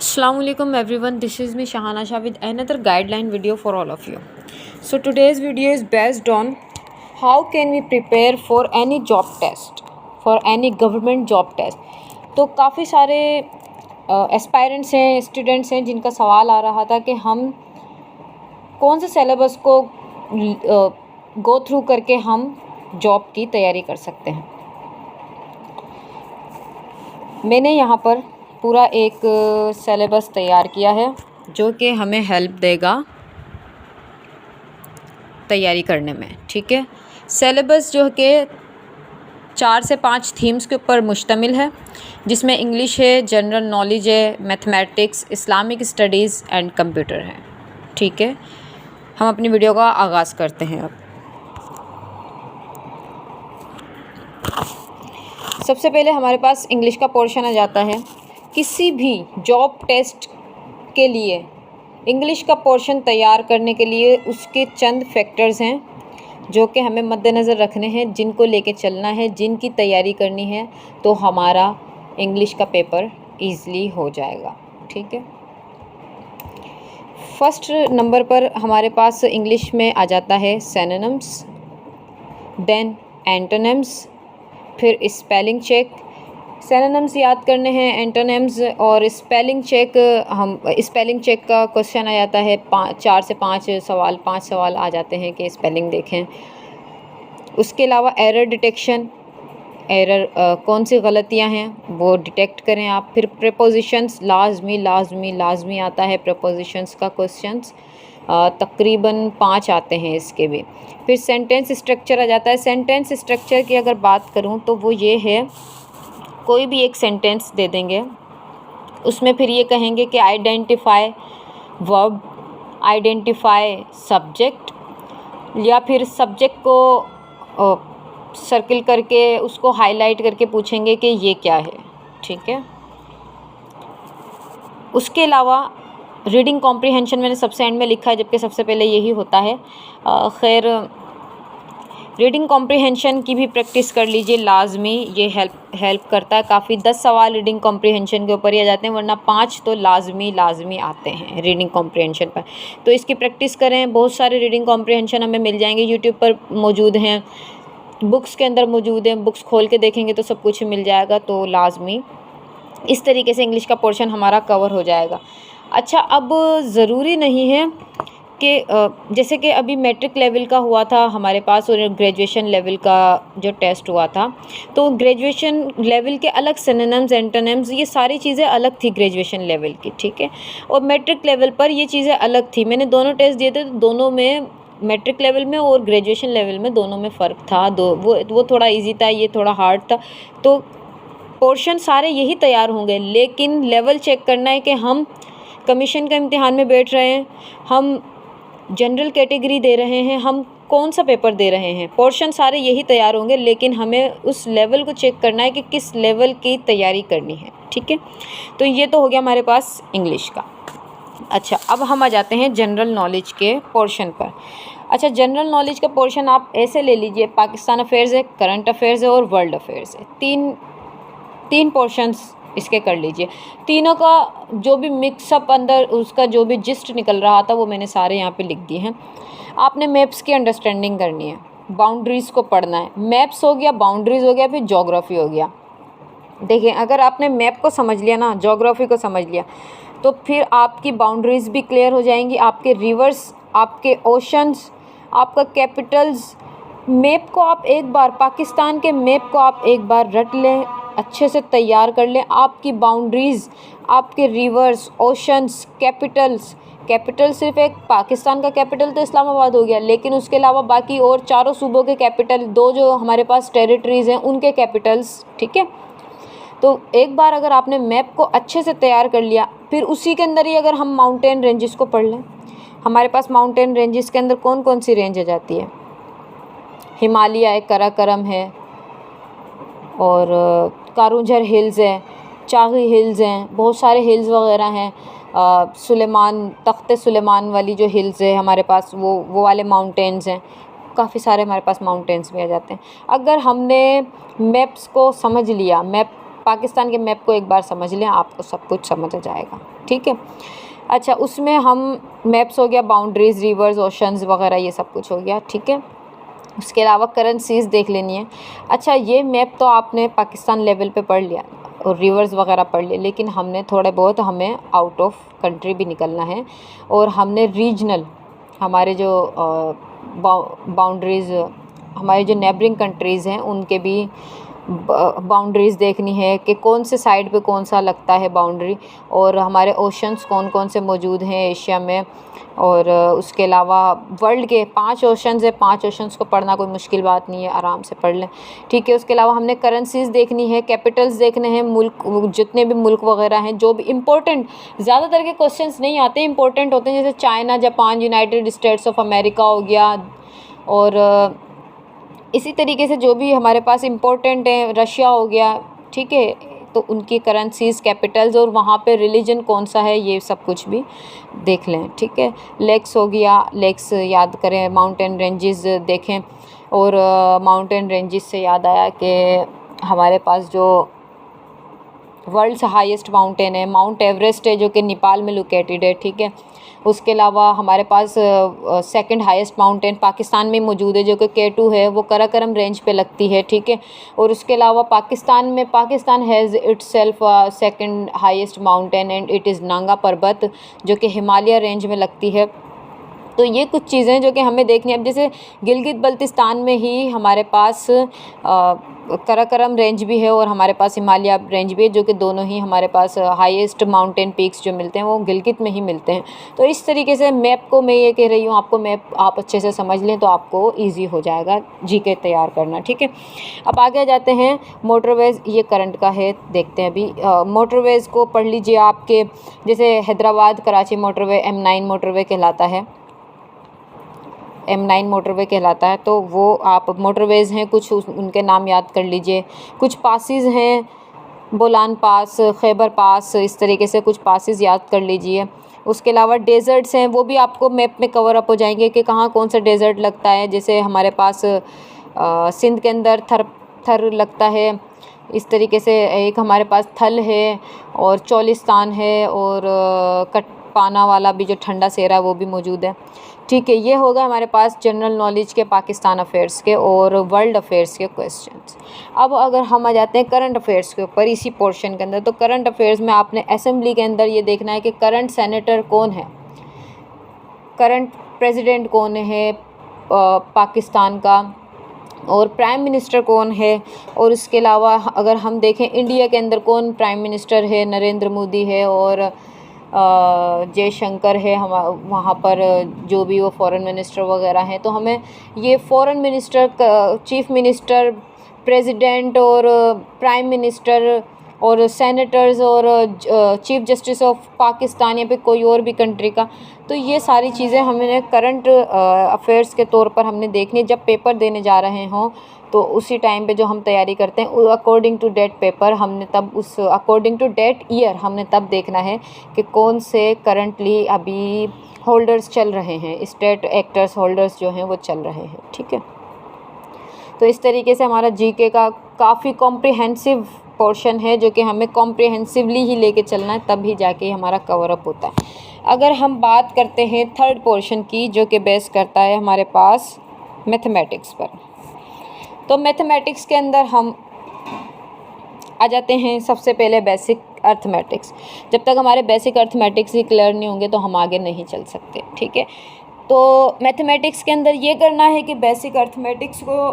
Assalamualaikum everyone, this is me Shahana Shah with another guideline video for all of you. So today's video is based on how can we prepare for any job test, for any government job test. तो काफ़ी सारे aspirants हैं, students हैं जिनका सवाल आ रहा था कि हम कौन से सिलेबस को गो थ्रू करके हम जॉब की तैयारी कर सकते हैं। मैंने यहाँ पर पूरा एक सिलेबस तैयार किया है जो कि हमें हेल्प देगा तैयारी करने में। ठीक है, सिलेबस जो कि 4 से 5 थीम्स के ऊपर मुश्तमिल है, जिसमें इंग्लिश है, जनरल नॉलेज है, mathematics, Islamic studies and computer है। ठीक है, हम अपनी वीडियो का आगाज़ करते हैं। अब सबसे पहले हमारे पास इंग्लिश का पोर्शन आ जाता है। किसी भी जॉब टेस्ट के लिए इंग्लिश का पोर्शन तैयार करने के लिए उसके चंद फैक्टर्स हैं जो कि हमें मद्देनज़र रखने हैं, जिनको लेके चलना है, जिनकी तैयारी करनी है, तो हमारा इंग्लिश का पेपर ईज़िली हो जाएगा। ठीक है, फर्स्ट नंबर पर हमारे पास इंग्लिश में आ जाता है सिनोनिम्स, देन एंटोनिम्स, फिर स्पेलिंग चेक। सिनोनिम्स याद करने हैं, एंटोनिम्स और स्पेलिंग चेक। हम स्पेलिंग चेक का क्वेश्चन आ जाता है 4 से 5 सवाल, 5 सवाल आ जाते हैं कि स्पेलिंग देखें। उसके अलावा एरर डिटेक्शन, एरर कौन सी गलतियां हैं वो डिटेक्ट करें आप। फिर प्रीपोजिशंस, लाजमी आता है प्रीपोजिशंस का क्वेश्चंस, तकरीबन 5 आते हैं इसके भी। फिर सेंटेंस स्ट्रक्चर आ जाता है। सेंटेंस स्ट्रक्चर की अगर बात करूं तो वो ये है, कोई भी एक सेंटेंस दे देंगे, उसमें फिर ये कहेंगे कि आइडेंटिफाई वर्ब, आइडेंटिफाई सब्जेक्ट, या फिर सब्जेक्ट को सर्किल करके उसको हाईलाइट करके पूछेंगे कि ये क्या है। ठीक है, उसके अलावा रीडिंग कॉम्प्रिहेंशन मैंने सबसे एंड में लिखा है, जबकि सबसे पहले यही होता है। खैर, रीडिंग कॉम्प्रिहेंशन की भी प्रैक्टिस कर लीजिए, लाजमी ये हेल्प करता है काफ़ी। 10 सवाल रीडिंग कॉम्प्रिहेंशन के ऊपर ही आ जाते हैं, वरना 5 तो लाजमी आते हैं रीडिंग कॉम्प्रिहेंशन पर। तो इसकी प्रैक्टिस करें। बहुत सारे रीडिंग कॉम्प्रिहेंशन हमें मिल जाएंगे, यूट्यूब पर मौजूद हैं, बुक्स के अंदर मौजूद हैं, बुक्स खोल के देखेंगे तो सब कुछ मिल जाएगा। तो लाजमी इस तरीके से इंग्लिश का पोर्शन हमारा कवर हो जाएगा। अच्छा, अब ज़रूरी नहीं है कि जैसे कि अभी मैट्रिक लेवल का हुआ था हमारे पास और ग्रेजुएशन लेवल का जो टेस्ट हुआ था, तो ग्रेजुएशन लेवल के अलग सिनोनिम्स, एंटोनिम्स, ये सारी चीज़ें अलग थी ग्रेजुएशन लेवल की। ठीक है, और मैट्रिक लेवल पर ये चीज़ें अलग थी। मैंने दोनों टेस्ट दिए थे, तो दोनों में, मैट्रिक लेवल में और ग्रेजुएशन लेवल में, दोनों में फ़र्क था। वो थोड़ा ईजी था, ये थोड़ा हार्ड था। तो पोर्शन सारे यही तैयार होंगे, लेकिन लेवल चेक करना है कि हम कमीशन का इम्तिहान में बैठ रहे हैं, हम जनरल कैटेगरी दे रहे हैं, हम कौन सा पेपर दे रहे हैं। पोर्शन सारे यही तैयार होंगे, लेकिन हमें उस लेवल को चेक करना है कि किस लेवल की तैयारी करनी है। ठीक है, तो ये तो हो गया हमारे पास इंग्लिश का। अच्छा, अब हम आ जाते हैं जनरल नॉलेज के पोर्शन पर। अच्छा, जनरल नॉलेज का पोर्शन आप ऐसे ले लीजिए, पाकिस्तान अफेयर्स है, करंट अफेयर्स है और वर्ल्ड अफेयर्स है। तीन पोर्शंस इसके कर लीजिए। तीनों का जो भी मिक्सअप अंदर उसका जो भी जिस्ट निकल रहा था वो मैंने सारे यहाँ पे लिख दिए हैं। आपने मैप्स की अंडरस्टैंडिंग करनी है, बाउंड्रीज़ को पढ़ना है। मैप्स हो गया, बाउंड्रीज़ हो गया, फिर ज्योग्राफी हो गया। देखिए, अगर आपने मैप को समझ लिया ना, ज्योग्राफी को समझ लिया, तो फिर आपकी बाउंड्रीज़ भी क्लियर हो जाएंगी, आपके रिवर्स, आपके ओशंस, आपका कैपिटल्स। मैप को आप एक बार, पाकिस्तान के मैप को आप एक बार रट लें, अच्छे से तैयार कर लें। आपकी बाउंड्रीज़, आपके रिवर्स, ओशंस, कैपिटल सिर्फ एक पाकिस्तान का कैपिटल तो इस्लामाबाद हो गया, लेकिन उसके अलावा बाकी और चारों सूबों के कैपिटल, 2 जो हमारे पास टेरिटरीज़ हैं उनके कैपिटल्स। ठीक है, तो एक बार अगर आपने मैप को अच्छे से तैयार कर लिया, फिर उसी के अंदर ही अगर हम माउंटेन रेंजेस को पढ़ लें, हमारे पास माउंटेन रेंजेस के अंदर कौन कौन सी रेंज आ जाती है? हिमालय है, कराकरम है, और कारूंझर हिल्स है, चागी हिल्स हैं, बहुत सारे हिल्स वगैरह हैं। तख्ते सुलेमान वाली जो हिल्स है हमारे पास, वो वाले माउंटेन्स हैं। काफ़ी सारे हमारे पास माउंटेन्स भी आ जाते हैं। अगर हमने मैप्स को समझ लिया, मैप पाकिस्तान के मैप को एक बार समझ लें, आपको सब कुछ समझ आ जाएगा, ठीक है। अच्छा, उसमें हम मैप्स हो गया, बाउंड्रीज, रिवर्स, ओशंस वगैरह ये सब कुछ हो गया, ठीक है। उसके अलावा करेंसीज देख लेनी है। अच्छा, ये मैप तो आपने पाकिस्तान लेवल पे पढ़ लिया और रिवर्स वगैरह पढ़ लिए, लेकिन हमने थोड़े बहुत हमें आउट ऑफ कंट्री भी निकलना है और हमने रीजनल हमारे जो बाउंड्रीज़, हमारे जो नेबरिंग कंट्रीज़ हैं उनके भी बाउंड्रीज़ देखनी है कि कौन से साइड पे कौन सा लगता है बाउंड्री, और हमारे ओशंस कौन कौन से मौजूद हैं एशिया में। और उसके अलावा वर्ल्ड के 5 ओशंस है, 5 ओशंस को पढ़ना कोई मुश्किल बात नहीं है, आराम से पढ़ लें, ठीक है। उसके अलावा हमने करेंसीज़ देखनी है, कैपिटल्स देखने हैं, मुल्क, जितने भी मुल्क वगैरह हैं जो भी इम्पोर्टेंट, ज़्यादातर के क्वेश्चंस नहीं आते, इंपॉर्टेंट होते हैं, जैसे China, Japan, United states of America हो गया, और इसी तरीके से जो भी हमारे पास इम्पोर्टेंट है, रशिया हो गया, ठीक है, तो उनकी करेंसीज़, कैपिटल्स और वहाँ पे रिलीजन कौन सा है, ये सब कुछ भी देख लें, ठीक है। लेक्स हो गया, लेक्स याद करें, माउंटेन रेंजेस देखें, और माउंटेन रेंजेस से याद आया कि हमारे पास जो वर्ल्ड्स हाईएस्ट माउंटेन है माउंट एवरेस्ट है, जो कि नेपाल में लोकेटेड है, ठीक है। उसके अलावा हमारे पास सेकंड हाईएस्ट माउंटेन पाकिस्तान में मौजूद है, जो कि K2 है, वो कराकरम रेंज पे लगती है, ठीक है। और उसके अलावा Pakistan has itself second highest mountain and it is Nanga पर्वत, जो कि हिमालय रेंज में लगती है। तो ये कुछ चीज़ें जो कि हमें देखनी है। अब जैसे गिलगित बल्तिस्तान में ही हमारे पास कराकरम रेंज भी है और हमारे पास हिमालय रेंज भी है, जो कि दोनों ही हमारे पास हाईएस्ट माउंटेन पीक्स जो मिलते हैं वो गिलगित में ही मिलते हैं। तो इस तरीके से मैप को मैं ये कह रही हूँ, आपको मैप आप अच्छे से समझ लें तो आपको ईजी हो जाएगा जीके तैयार करना, ठीक है। अब आगे जाते हैं, मोटरवेज़, ये करंट का है, देखते हैं अभी। मोटरवेज़ को पढ़ लीजिए, आपके जैसे Hyderabad Karachi motorway M9 motorway कहलाता है, M9 मोटरवे कहलाता है। तो वो आप मोटरवेज़ हैं कुछ, उनके नाम याद कर लीजिए। कुछ पासेस हैं, बोलान पास, खैबर पास, इस तरीके से कुछ पासेस याद कर लीजिए। उसके अलावा डेज़र्ट्स हैं, वो भी आपको मैप में कवर अप हो जाएंगे कि कहाँ कौन सा डेज़र्ट लगता है। जैसे हमारे पास सिंध के अंदर थर लगता है, इस तरीके से एक हमारे पास थल है, और चोलिस्तान है, और कटपाना वाला भी जो ठंडा सेरा है वो भी मौजूद है, ठीक है। ये होगा हमारे पास जनरल नॉलेज के पाकिस्तान अफेयर्स के और वर्ल्ड अफेयर्स के क्वेश्चंस। अब अगर हम आ जाते हैं करंट अफेयर्स के ऊपर इसी पोर्शन के अंदर, तो करंट अफेयर्स में आपने असेंबली के अंदर ये देखना है कि करंट सेनेटर कौन है, करंट प्रेसिडेंट कौन है पाकिस्तान का, और प्राइम मिनिस्टर कौन है। और उसके अलावा अगर हम देखें इंडिया के अंदर कौन प्राइम मिनिस्टर है, नरेंद्र मोदी है, और जयशंकर है, हम वहाँ पर जो भी वो फॉरेन मिनिस्टर वगैरह हैं। तो हमें ये foreign minister, chief minister, president और प्राइम मिनिस्टर और सेनेटर्स और चीफ जस्टिस ऑफ पाकिस्तान या फिर कोई और भी कंट्री का, तो ये सारी चीज़ें हमें करंट अफेयर्स के तौर पर हमने देखनी है। जब पेपर देने जा रहे हों तो उसी टाइम पे जो हम तैयारी करते हैं अकॉर्डिंग टू डेट पेपर, हमने तब उस अकॉर्डिंग टू डेट ईयर हमने तब देखना है कि कौन से करंटली अभी होल्डर्स चल रहे हैं, स्टेट एक्टर्स होल्डर्स जो हैं वो चल रहे हैं, ठीक है। तो इस तरीके से हमारा जीके का काफ़ी कॉम्प्रिहेंसिव पोर्शन है, जो कि हमें कॉम्प्रिहेंसिवली ही लेके चलना है, तब ही जाके हमारा कवर अप होता है। अगर हम बात करते हैं थर्ड पोर्शन की, जो कि बेस करता है हमारे पास मैथमेटिक्स पर, तो मैथमेटिक्स के अंदर हम आ जाते हैं सबसे पहले बेसिक अर्थमेटिक्स। जब तक हमारे बेसिक अर्थमेटिक्स ही क्लियर नहीं होंगे तो हम आगे नहीं चल सकते, ठीक है। तो मैथमेटिक्स के अंदर ये करना है कि बेसिक अर्थमेटिक्स को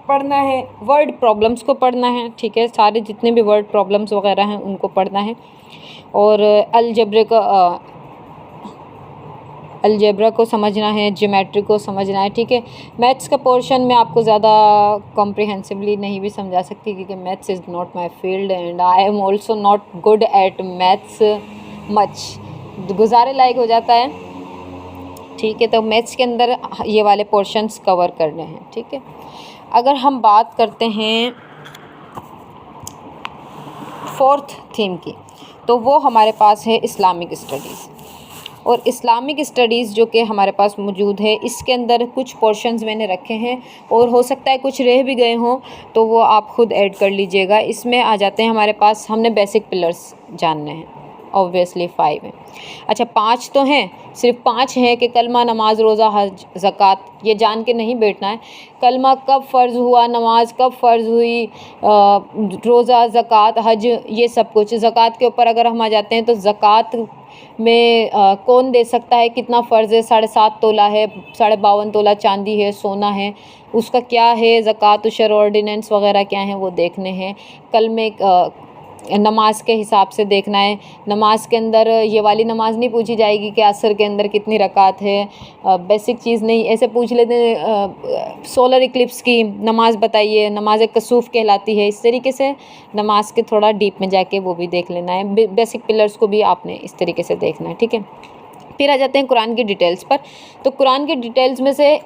पढ़ना है, वर्ड प्रॉब्लम्स को पढ़ना है, ठीक है, सारे जितने भी वर्ड प्रॉब्लम्स वगैरह हैं उनको पढ़ना है, और अलजेब्रा को समझना है, ज्योमेट्री को समझना है, ठीक है। मैथ्स का पोर्शन में आपको ज़्यादा कॉम्प्रिहेंसिवली नहीं भी समझा सकती, क्योंकि maths is not my field and I am also not good at maths much, गुजारे लायक हो जाता है, ठीक है। तो मैथ्स के अंदर ये वाले पोर्शंस कवर करने हैं, ठीक है। अगर हम बात करते हैं फोर्थ थीम की, तो वो हमारे पास है इस्लामिक स्टडीज़। और इस्लामिक स्टडीज़ जो कि हमारे पास मौजूद है, इसके अंदर कुछ पोर्शंस मैंने रखे हैं और हो सकता है कुछ रह भी गए हों, तो वो आप ख़ुद ऐड कर लीजिएगा। इसमें आ जाते हैं हमारे पास, हमने बेसिक पिलर्स जानने हैं, ऑब्वियसली 5 हैं। अच्छा 5 तो हैं, सिर्फ 5 हैं कि कलमा, नमाज, रोज़ा, हज, ज़कात, ये जान के नहीं बैठना है। कलमा कब फ़र्ज़ हुआ, नमाज कब फ़र्ज़ हुई, रोज़ा, ज़कात, हज, ये सब कुछ। ज़कात के ऊपर अगर हम आ जाते हैं तो ज़कात में कौन दे सकता है, कितना फ़र्ज़ है, 7.5 तोला है, 52.5 तोला चांदी है, सोना है, उसका क्या है ज़कात, उशर, ऑर्डिनेंस वग़ैरह क्या हैं वो देखने हैं। कल में नमाज के हिसाब से देखना है। नमाज के अंदर ये वाली नमाज नहीं पूछी जाएगी कि असर के अंदर कितनी रकात है, बेसिक चीज़ नहीं, ऐसे पूछ लेते हैं सोलर इक्लिप्स की नमाज बताइए, नमाज कसूफ़ कहलाती है। इस तरीके से नमाज के थोड़ा डीप में जाके वो भी देख लेना है। बेसिक पिलर्स को भी आपने इस तरीके से देखना है, ठीक है। फिर आ जाते हैं कुरान की डिटेल्स पर। तो कुरान की डिटेल्स में से,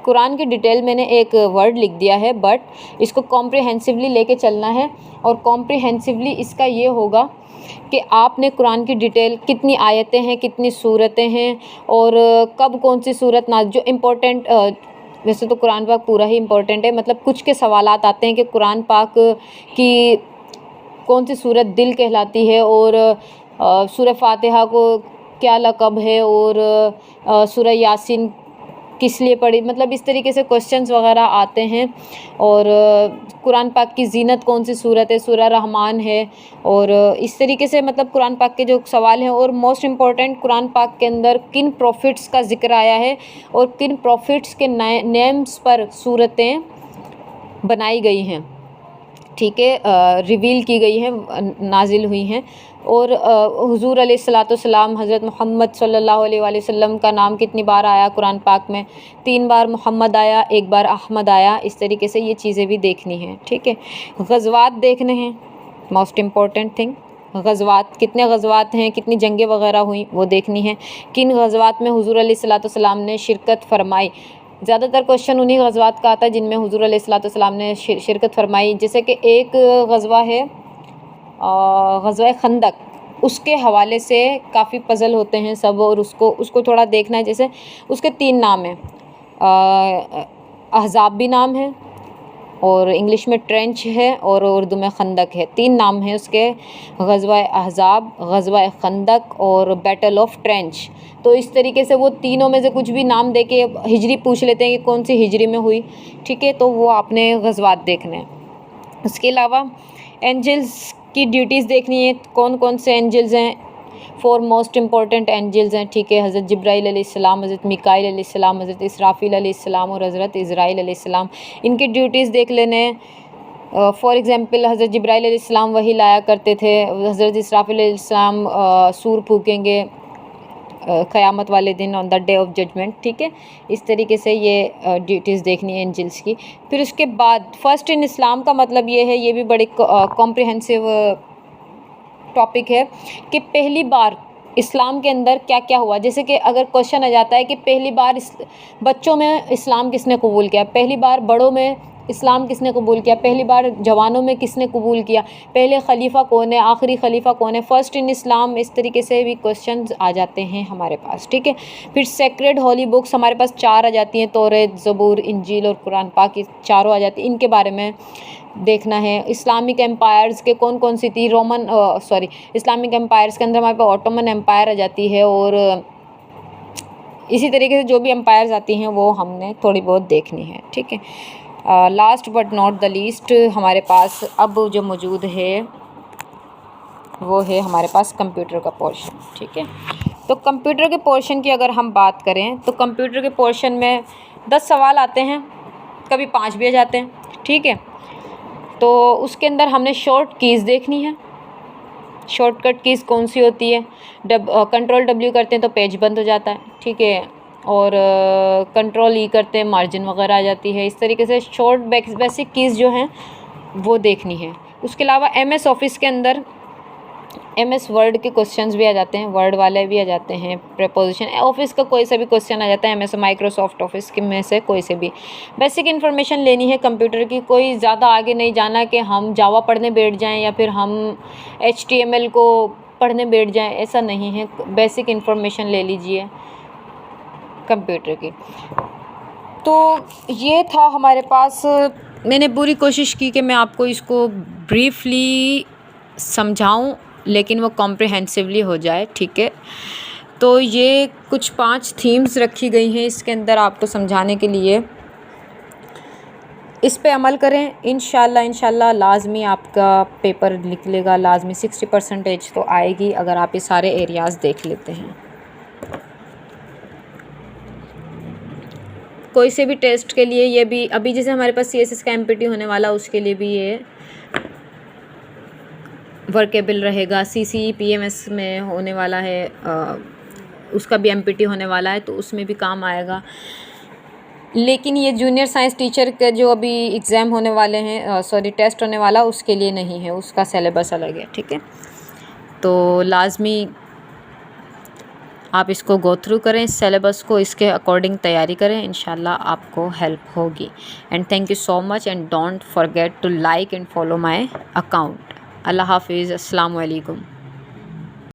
कुरान की डिटेल मैंने एक वर्ड लिख दिया है, बट इसको कॉम्प्रिहेंसिवली लेके चलना है। और कॉम्प्रिहेंसिवली इसका ये होगा कि आपने कुरान की डिटेल, कितनी आयतें हैं, कितनी सूरतें हैं, और कब कौन सी सूरत जो इम्पोर्टेंट, वैसे तो कुरान पाक पूरा ही इम्पोर्टेंट है, मतलब कुछ के सवालात आते हैं कि कुरान पाक की कौन सी सूरत दिल कहलाती है, और सूरह फातिहा को क्या लक़ब है, और सूरह यासीन किस लिए पढ़ी, मतलब इस तरीके से क्वेश्चंस वगैरह आते हैं। और कुरान पाक की ज़ीनत कौन सी सूरत है, सूरह रहमान है, और इस तरीके से मतलब कुरान पाक के जो सवाल हैं। और मोस्ट इम्पॉर्टेंट, कुरान पाक के अंदर किन प्रॉफिट्स का ज़िक्र आया है और किन प्रॉफिट्स के नेम्स पर सूरतें बनाई गई हैं, ठीक है, रिवील की गई हैं, नाजिल हुई हैं। और हुज़ूर अलैहिस्सलाम हज़रत मोहम्मद सल्लल्लाहु अलैहि वसल्लम का नाम कितनी बार आया कुरान पाक में, 3 बार मोहम्मद आया, 1 बार अहमद आया। इस तरीके से ये चीज़ें भी देखनी हैं, ठीक है। ग़ज़वात देखने हैं, मोस्ट इम्पॉर्टेंट थिंग, ग़ज़वात कितने ग़ज़वात हैं, कितनी जंगें वग़ैरह हुई वो देखनी है। किन ग़ज़वात में हुज़ूर अलैहिस्सलाम ने शिरकत फ़रमाई। ज़्यादातर क्वेश्चन उन्हीं ग़ज़वात का आता है जिनमें हुज़ूर अलैहिस्सलाम ने शिरकत फ़रमाई। जैसे कि एक ग़ज़वा है ग़ज़वा खंदक, उसके हवाले से काफ़ी पज़ल होते हैं सब, और उसको थोड़ा देखना है। जैसे उसके 3 नाम हैं, अहज़ाब भी नाम है, और इंग्लिश में ट्रेंच है, और उर्दू में खंदक है। 3 नाम हैं उसके, ग़ज़वा अहज़ाब, ग़ज़वा खंदक और बैटल ऑफ ट्रेंच। तो इस तरीके से वो तीनों में से कुछ भी नाम दे के हिजरी पूछ लेते हैं कि कौन सी हिजरी में हुई, ठीक है। तो वो आपने ग़ज़वात देखने हैं। उसके अलावा एंजल्स की ड्यूटीज़ देखनी है, कौन कौन से एंजल्स हैं, 4 मोस्ट इम्पॉर्टेंट एंजल्स हैं, ठीक है। हज़रत जिब्राइल अलैहिस्सलाम, हज़रत मिकाईल अलैहिस्सलाम, हज़रत इसराफील अलैहिस्सलाम और हज़रत इज़राइल अलैहिस्सलाम, इनकी ड्यूटीज़ देख लेने हैं। फॉर एग्ज़ाम्पल हज़रत जिब्राइल अलैहिस्सलाम वही लाया करते थे, हज़रत इसराफील अलैहिस्सलाम सूर फूकेंगे क़यामत वाले दिन, on the day of judgement, ठीक है। इस तरीके से ये ड्यूटीज़ देखनी है एंजल्स की। फिर उसके बाद फर्स्ट इन इस्लाम का मतलब ये है, ये भी बड़ी कॉम्प्रिहेंसिव टॉपिक है कि पहली बार इस्लाम के अंदर क्या क्या हुआ। जैसे कि अगर क्वेश्चन आ जाता है कि पहली बार बच्चों में इस्लाम किसने कबूल किया, पहली बार बड़ों में इस्लाम किसने कबूल किया, पहली बार जवानों में किसने कबूल किया, पहले खलीफा कौन है, आखिरी खलीफा कौन है, फर्स्ट इन इस्लाम, इस तरीके से भी क्वेश्चंस आ जाते हैं हमारे पास, ठीक है। फिर सेक्रेड होली बुक्स हमारे पास 4 आ जाती हैं, तौरात, ज़बूर, इंजील और कुरान पाक, ये चारों आ जाती हैं। इनके बारे में देखना है। इस्लामिक एम्पायर्स के कौन कौन सी थी, इस्लामिक एम्पायर्स के अंदर हमारे पास ऑटोमन एम्पायर आ जाती है, और इसी तरीके से जो भी एम्पायर्स आती हैं वो हमने थोड़ी बहुत देखनी है, ठीक है। Last but not the least हमारे पास अब जो मौजूद है वो है हमारे पास कंप्यूटर का पोर्शन, ठीक है। तो कंप्यूटर के पोर्शन की अगर हम बात करें तो कंप्यूटर के पोर्शन में 10 सवाल आते हैं, कभी 5 भी आ जाते हैं, ठीक है। तो उसके अंदर हमने शॉर्ट कीज़ देखनी है। शॉर्टकट कीज़ कौन सी होती है, कंट्रोल W करते हैं तो पेज बंद हो जाता है, ठीक है, और कंट्रोल E करते हैं मार्जिन वगैरह आ जाती है। इस तरीके से शॉर्ट बेसिक कीज़ जो हैं वो देखनी है। उसके अलावा MS ऑफिस के अंदर MS वर्ड के क्वेश्चंस भी आ जाते हैं, वर्ड वाले भी आ जाते हैं, प्रीपोजिशन, ऑफिस का कोई सा भी क्वेश्चन आ जाता है, MS माइक्रोसॉफ्ट ऑफिस के में से कोई से भी। बेसिक इन्फॉर्मेशन लेनी है कंप्यूटर की, कोई ज़्यादा आगे नहीं जाना कि हम जावा पढ़ने बैठ जाएं या फिर हम HTML को पढ़ने बैठ जाएं, ऐसा नहीं है। बेसिक इन्फॉर्मेशन ले लीजिए कंप्यूटर की। तो ये था हमारे पास। मैंने पूरी कोशिश की कि मैं आपको इसको ब्रीफली समझाऊं, लेकिन वो कॉम्प्रिहेंसिवली हो जाए, ठीक है। तो ये कुछ 5 थीम्स रखी गई हैं इसके अंदर आपको समझाने के लिए। इस पे अमल करें, इंशाल्लाह लाजमी आपका पेपर निकलेगा, लाजमी 60% तो आएगी अगर आप ये सारे एरियाज़ देख लेते हैं। कोई से भी टेस्ट के लिए ये भी, अभी जैसे हमारे पास CSS का MPT होने वाला, उसके लिए भी ये वर्केबल रहेगा। CCE PMS में होने वाला है, उसका भी MPT होने वाला है, तो उसमें भी काम आएगा। लेकिन ये जूनियर साइंस टीचर के जो अभी एग्ज़ाम होने वाले हैं, टेस्ट होने वाला, उसके लिए नहीं है, उसका सिलेबस अलग है, ठीक है। तो लाजमी आप इसको गो थ्रू करें, इस सिलेबस को, इसके अकॉर्डिंग तैयारी करें, इंशाल्लाह आपको हेल्प होगी। And thank you so much and don't forget to like and follow my account. अल्लाह हाफिज़, अस्सलाम वालेकुम।